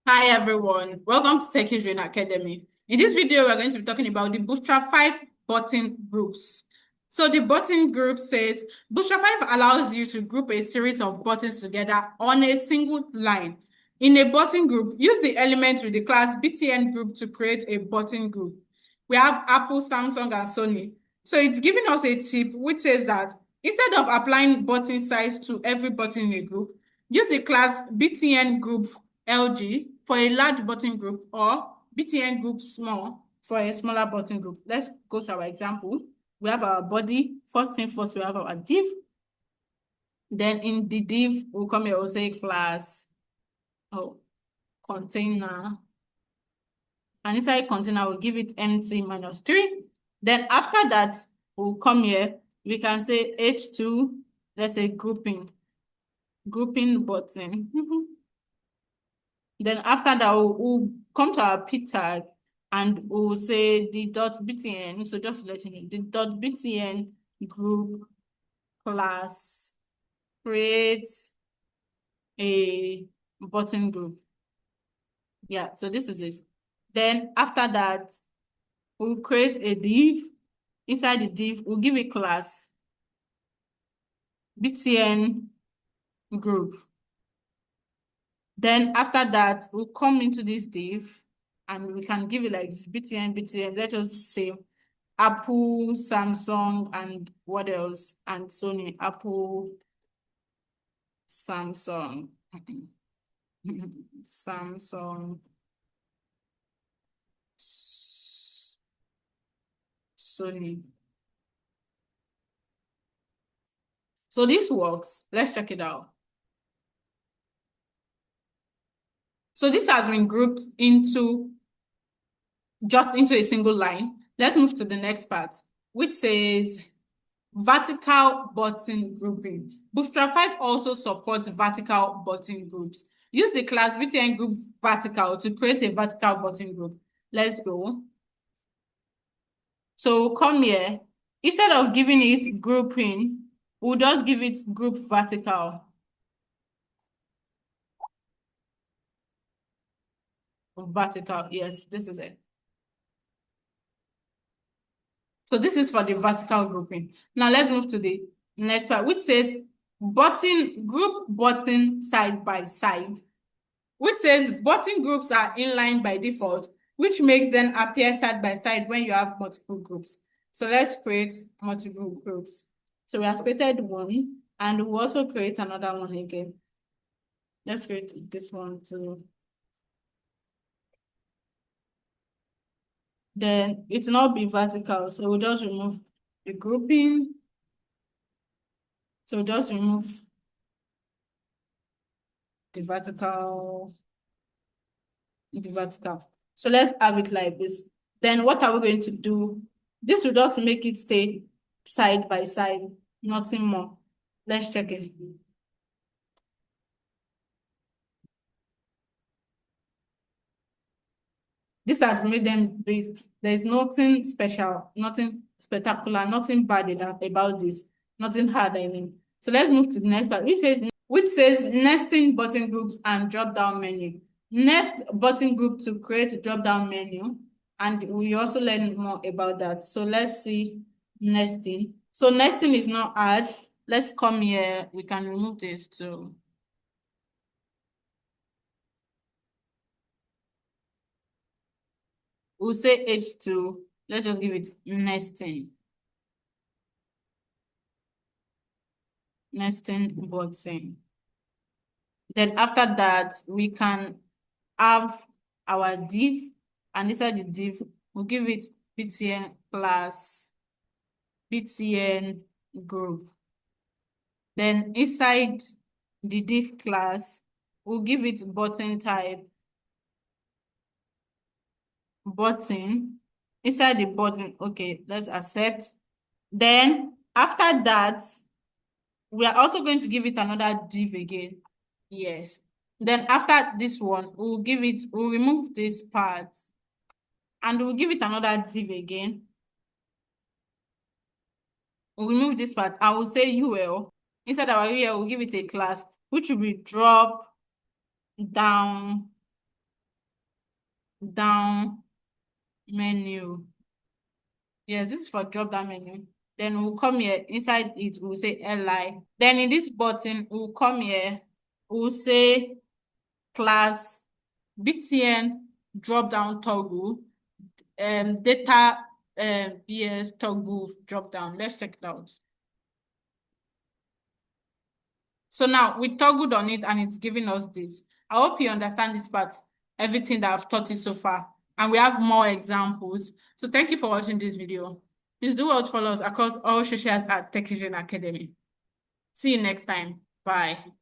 Hi everyone, welcome to Tech Dream Academy. In this video, we're going to be talking about the Bootstrap 5 button groups. So the button group says Bootstrap 5 allows you to group a series of buttons together on a single line. In a button group, use the elements with the class btn group to create a button group. We have Apple, Samsung, and Sony. So it's giving us a tip which says that instead of applying button size to every button in a group, use the class btn group LG for a large button group or BTN group small for a smaller button group. Let's go to our example. We have our body. First thing first, we have our div. Then in the div, we'll come here, we'll say class, container. And inside container, we'll give it empty -3. Then after that, we'll come here, we can say H2, let's say grouping button. Then after that, we'll come to our p tag and we'll say the .btn. So just to let you know, the .btn group class create a button group. Yeah, so this is it. Then after that, we'll create a div. Inside the div, we'll give a class btn group. Then after that, we'll come into this div and we can give it like this btn. Let us say Apple, Samsung, and what else? And Sony. Apple, Samsung, Samsung, Sony. So this works. Let's check it out. So this has been grouped into a single line. Let's move to the next part, which says vertical button grouping. Bootstrap 5 also supports vertical button groups. Use the class btn group vertical to create a vertical button group. Let's go. So come here. Instead of giving it grouping, we'll just give it group vertical. Vertical, yes, this is it. So this is for the vertical grouping. Now let's move to the next part, which says group button side by side, which says button groups are inline by default, which makes them appear side by side when you have multiple groups. So let's create multiple groups. So we have created one, and we'll also create another one again. Let's create this one too. Then it will not be vertical, so we'll just remove the grouping. So just remove the vertical. So let's have it like this. Then what are we going to do? This will just make it stay side by side, nothing more. Let's check it. This has made them base. There's nothing special, nothing spectacular, nothing bad about this, nothing hard, I mean. So let's move to the next part, which says nesting button groups and drop-down menu. Nest button group to create a drop-down menu, and we also learn more about that. So let's see nesting. So nesting is not hard. Let's come here. We can remove this too. We'll say H2. Let's just give it nesting. Nesting button. Then after that, we can have our div, and inside the div, we'll give it btn class, btn group. Then inside the div class, we'll give it button type, button. Inside the button, okay, let's accept. Then after that, we are also going to give it another div again. Yes. Then after this one, we'll remove this part and we'll give it another div again. We'll remove this part. I will say UL. Inside our UL, we'll give it a class, which will be drop down down menu. Yes, this is for drop down menu. Then we'll come here, inside it, we'll say li. Then in this button, we'll come here, we'll say class btn drop down toggle, data bs toggle drop down. Let's check it out. So now we toggled on it and it's giving us this. I hope you understand this part, everything that I've taught you so far. And we have more examples. So thank you for watching this video. Please do well to follow us across all socials at Tech Academy. See you next time. Bye.